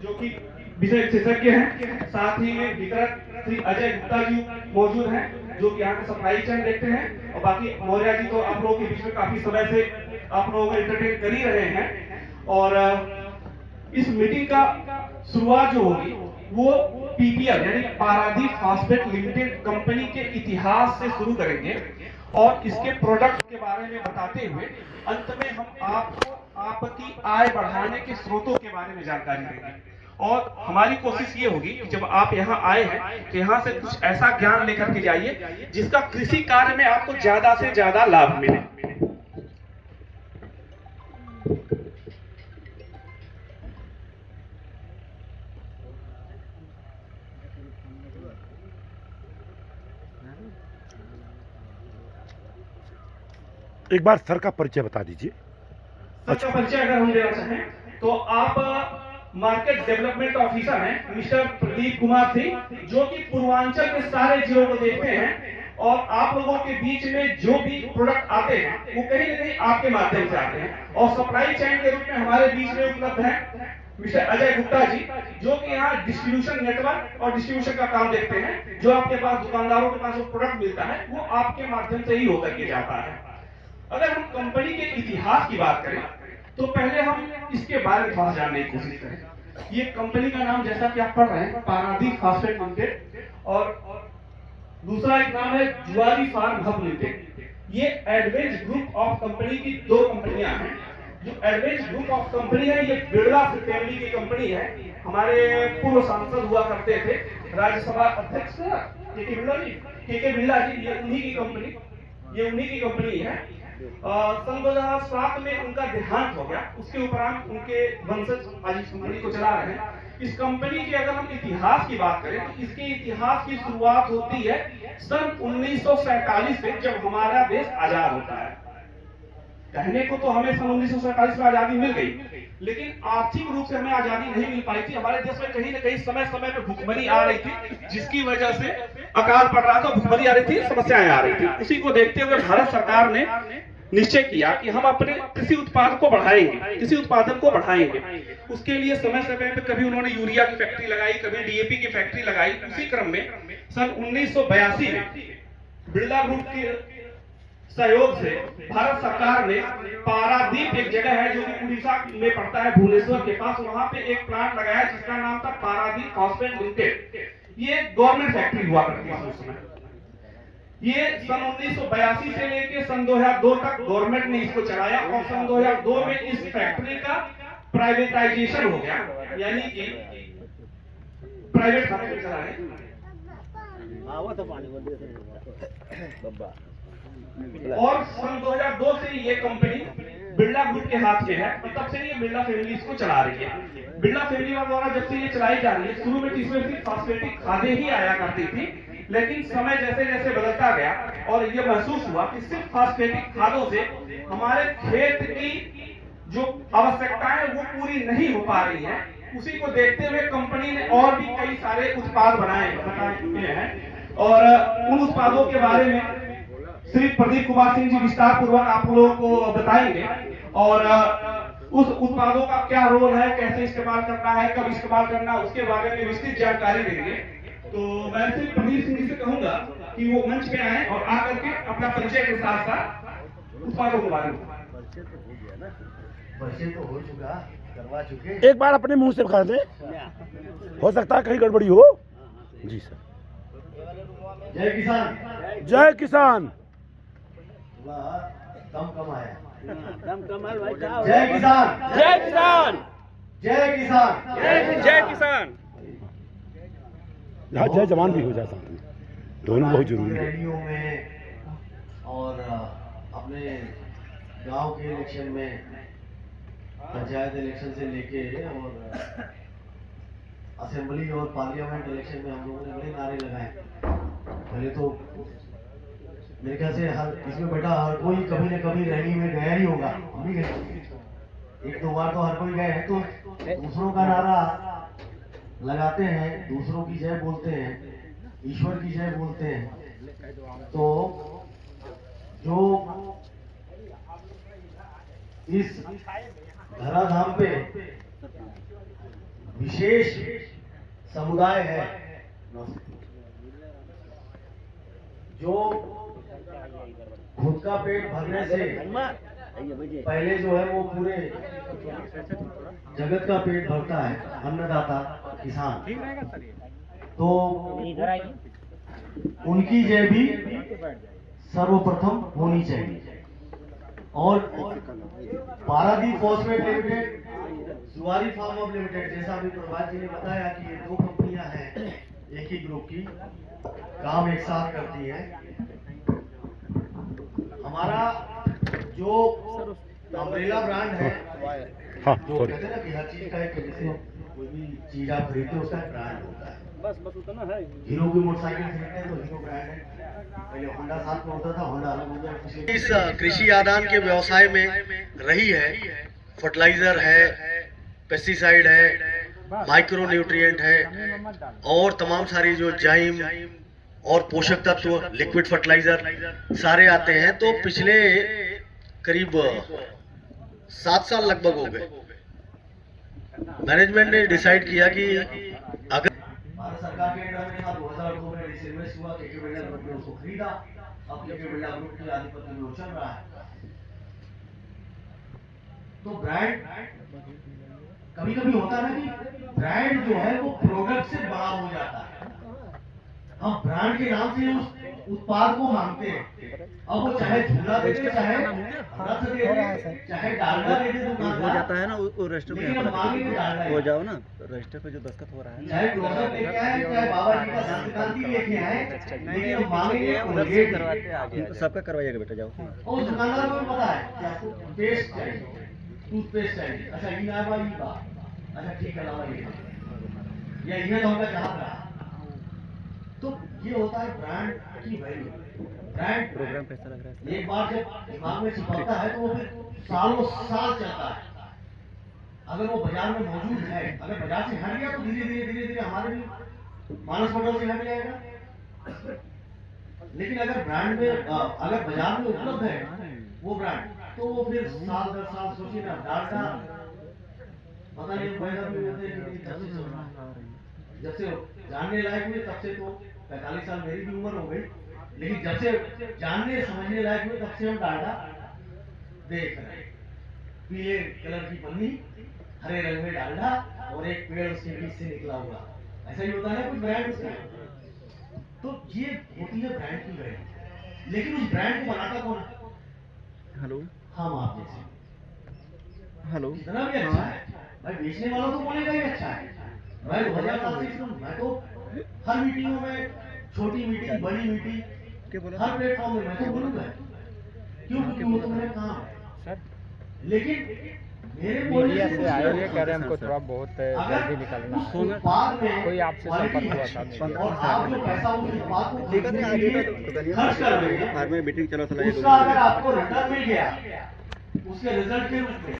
जो कि विषय विशेषज्ञ हैं। साथ ही में वितरक श्री अजय गुप्ता जी मौजूद हैं, जो कि यहाँ का सप्लाई चेन देखते हैं। और बाकी मौर्य जी तो आप लोगों के बीच में काफी समय से आप लोगों को एंटरटेन कर ही रहे हैं। और इस मीटिंग का शुरुआत जो होगी वो पीपीएल यानी पारादीप फास्फेट लिमिटेड कंपनी के इतिहास से शुरू करेंगे और इसके प्रोडक्ट के बारे में बताते हुए अंत में हम आपको आपकी आय बढ़ाने के स्रोतों के बारे में जानकारी देंगे। और हमारी कोशिश ये होगी कि जब आप यहाँ आए हैं तो यहाँ से कुछ ऐसा ज्ञान लेकर के जाइए जिसका कृषि कार्य में आपको ज्यादा से ज्यादा लाभ मिले। एक बार सर का परिचय बता दीजिए। सर का परिचय अगर हम देना चाहें तो आप मार्केट डेवलपमेंट ऑफिसर हैं मिस्टर प्रदीप कुमार सिंह, जो कि पूर्वांचल के सारे जिलों को देखते हैं। और आप लोगों के बीच में जो भी प्रोडक्ट आते हैं वो कहीं ना कहीं आपके माध्यम से आते हैं। और सप्लाई चेन के रूप में हमारे बीच में उपलब्ध है मिस्टर अजय गुप्ता जी, जो कि यहाँ डिस्ट्रीब्यूशन नेटवर्क और डिस्ट्रीब्यूशन का काम देखते हैं। जो आपके पास दुकानदारों के पास जो प्रोडक्ट मिलता है वो आपके माध्यम से ही होकर के जाता है। अगर हम कंपनी के इतिहास की बात करें तो पहले हम इसके बारे में थोड़ा जानने की कोशिश करें। ये कंपनी का नाम जैसा कि आप पढ़ रहे हैं पारादीप फास्फेट लिमिटेड, और दूसरा एक नाम है जुआरी फार्म हब लिमिटेड। ये एडवेंस ग्रुप ऑफ कंपनी की दो कंपनियां हैं। जो एडवेंस ग्रुप ऑफ कंपनी है ये बिरला फैमिली की कंपनी है। हमारे पूर्व सांसद हुआ करते थे राज्यसभा अध्यक्ष के बिरला जी, ये उन्हीं की कंपनी है। सन 2007 में उनका देहांत हो गया। उसके उपरांत उनके वंशज आज इस कंपनी को चला रहे हैं। इस कंपनी के अगर हम इतिहास की बात करें तो इसके इतिहास की शुरुआत होती है सन 1947 से, जब हमारा देश आजाद होता है। कहने को तो हमें सन 1947 में आजादी मिल गई, लेकिन आर्थिक रूप से हमें आजादी नहीं मिल पाई थी। हमारे देश में कहीं ना कहीं समय समय पे भुखमरी आ रही थी, जिसकी वजह से अकाल पड़ रहा था, भुखमरी आ रही थी, समस्याएं आ रही थी। उसी को देखते हुए भारत सरकार ने निश्चय किया कि हम अपने कृषि उत्पाद को बढ़ाएंगे, कृषि उत्पादन को बढ़ाएंगे। उसके लिए समय समय पे कभी उन्होंने यूरिया की फैक्ट्री लगाई, कभी डीएपी की फैक्ट्री लगाई। उसी क्रम में सन 1982 में बिरला ग्रुप के सहयोग से भारत सरकार ने पारादीप, एक जगह है जो कि उड़ीसा में पड़ता है भुवनेश्वर के पास, वहां पे एक प्लांट लगाया जिसका नाम था पारादीप फास्फेट लिमिटेड। ये गवर्नमेंट फैक्ट्री हुआ करती थी उस समय। ये सन 1982 से लेके सन 2002 तक गवर्नमेंट ने इसको चलाया और सन 2002 में इस फैक्ट्री का प्राइवेटाइजेशन हो गया, यानी कि प्राइवेट हाथ में चला है। और सन 2002 से ये कंपनी बिरला ग्रुप के हाथ में है और तब से ये बिरला फैमिली इसको चला रही है। बिरला फैमिली द्वारा जब से ये चलाई जा रही है, शुरू में इसमें सिर्फ फास्फेटिक खादें ही आया करती थी, लेकिन समय जैसे जैसे बदलता गया और ये महसूस हुआ कि सिर्फ फास्फेटिक खादों से हमारे खेत की जो आवश्यकताएं वो पूरी नहीं हो पा रही है। उसी को देखते हुए कंपनी ने और भी कई सारे उत्पाद बनाए हैं और उन उत्पादों के बारे में श्री प्रदीप कुमार सिंह जी विस्तार पूर्वक आप लोगों को बताएंगे। और उस उत्पादों का क्या रोल है, कैसे इस्तेमाल करना है, कब इस्तेमाल करना, उसके बारे में विस्तृत जानकारी देंगे। तो मैं श्री प्रदीप सिंह जी से कहूंगा कि वो मंच पे आए और आकर के अपना परिचय के साथ साथ उत्पादों के बारे में। परिचय तो हो चुका, करवा चुके। एक बार अपने मुंह से बता दें, हो सकता है कहीं गड़बड़ी हो। जी सर। जय किसान। जय किसान। दम आया। जय किसान। जय किसान। जय किसान। जय किसान। यहाँ जय जवान भी हो जाता है, दोनों बहुत जरूरी है। रैलियों में और अपने गांव के इलेक्शन में, पंचायत इलेक्शन से लेके और असेंबली और पार्लियामेंट इलेक्शन में हम लोगों ने बड़े नारे लगाए। पहले तो मेरे ख्याल से हर इसमें बेटा हर कोई कभी न कभी रैली में गया ही होगा, हम भी गए, एक दो बार तो हर कोई गए हैं। तो दूसरों का नारा लगाते हैं, दूसरों की जय बोलते हैं, ईश्वर की जय बोलते हैं। तो जो इस धराधाम पे विशेष समुदाय है जो खुद का पेट भरने से पहले जो है वो पूरे जगत का पेट भरता है, अन्नदाता किसान। तो उनकी जय भी सर्वप्रथम होनी चाहिए। और पारादीप फॉस्फेट लिमिटेड, जुआरी फार्मा लिमिटेड, जैसा अभी प्रभात जी ने बताया कि ये 2 कंपनियां हैं एक ही ग्रुप की, काम एक साथ करती है। हमारा जो अम्ब्रेला ब्रांड है, जो कहते हैं ना कि हर चीज का एक, जैसे कोई भी चीज आप खरीदते हो उसका ब्रांड होता है। बस उतना है। हीरो की मोटरसाइकिल खरीदते हैं तो हीरो ब्रांड है, पहले होंडा साथ में होता था, होंडा अलग हो गया। इस कृषि आदान के व्यवसाय में रही है, फर्टिलाइजर है, पेस्टिसाइड है, माइक्रो न्यूट्रिएंट है और तमाम सारी जो जाइम और पोषक तत्व, लिक्विड फर्टिलाइजर सारे आते हैं। तो पिछले करीब 7 साल लगभग हो गए, मैनेजमेंट ने डिसाइड किया कि अगर भारत सरकार के अंडर में था, 2002 में डिसइन्वेस्ट हुआ, केके बिरला ग्रुप ने उसको खरीदा, अब केके बिरला ग्रुप के आधिपत्य में वो चल रहा है। तो ब्रांड कभी कभी होता है ना कि ब्रांड जो है वो प्रोडक्ट से बड़ा हो जाता है। हम ब्रांड के नाम से उस उत्पाद को मांगते हैं, अब वो चाहे झूला दे दे, चाहे रथ दे दे, चाहे डालडा दे दे, हो जाता है ना वो रजिस्टर पे, लेकिन हम मांगेंगे डालडा हो जाओ ना रजिस्टर पे जो दस्तखत हो रहा है, चाहे क्लोजर लेके आए, चाहे बाबा जी का संक्रांति लेके आए, लेकिन हम मांगेंगे कोलगेट करवाते आगे। सबका करवाइएगा बेटा, जाओ। और उस दुकानदार को भी पता है कि आपको पेस्ट चाहिए, टूथपेस्ट चाहिए, अच्छा ये ना भाई बा, अच्छा ठीक है लावा ये, या इन्हें तो हमका चाहत रहा। तो ये होता है ब्रांड की वैल्यू। ब्रांड प्रोग्राम कैसा लग रहा है? एक बार जब दिमाग में चिपकता है तो वो फिर सालों साल चलता है। अगर वो बाजार में मौजूद है, अगर बाजार से हट गया तो धीरे धीरे हमारे भी मानस मंडल से हट जाएगा। लेकिन अगर ब्रांड में अगर बाजार में उपलब्ध है वो ब्रांड, तो वो फिर साल दर साल, सोचिए ना, डालडा पता नहीं जब से जानने लायक हुए तब से, तो 45 साल मेरी भी उम्र हो गई, लेकिन जब से जानने समझने लायक हुए तब से हम डालडा देख रहे हैं। पीले कलर की पन्नी, हरे रंग में डालडा और एक पेड़ उसके बीच से निकला हुआ, ऐसा ही होता है कुछ ब्रांड उसका। तो ये होती है ब्रांड की वैल्यू। लेकिन उस ब्रांड को बनाता कौन है? हेलो, हम आप जैसे। हेलो, इतना भी अच्छा है भाई, बेचने वाला तो बोलेगा ही अच्छा है भाई। 2000 से मैं तो हर मीटिंगों में, छोटी मीटिंग, बड़ी मीटिंग, क्या बोला? हर प्लेटफॉर्म में मैं तो बोलूंगा, क्योंकि वो तो मेरा काम है। लेकिन मेरे बोलने मीडिया से आए हुए कह रहे हैं सर, हमको थोड़ा बहुत जल्दी निकलना है। उत्पाद में कोई आपसे संपर्क हुआ था? और आप जो पैसा उस उत्पाद को ठीक है, खरीदने आगे के तो लिए बताइए। खर्च कर रहे हैं, फार्म में मीटिंग चला चला उसका अगर आपको रिटर्न मिल गया उसके रिजल्ट के रूप में,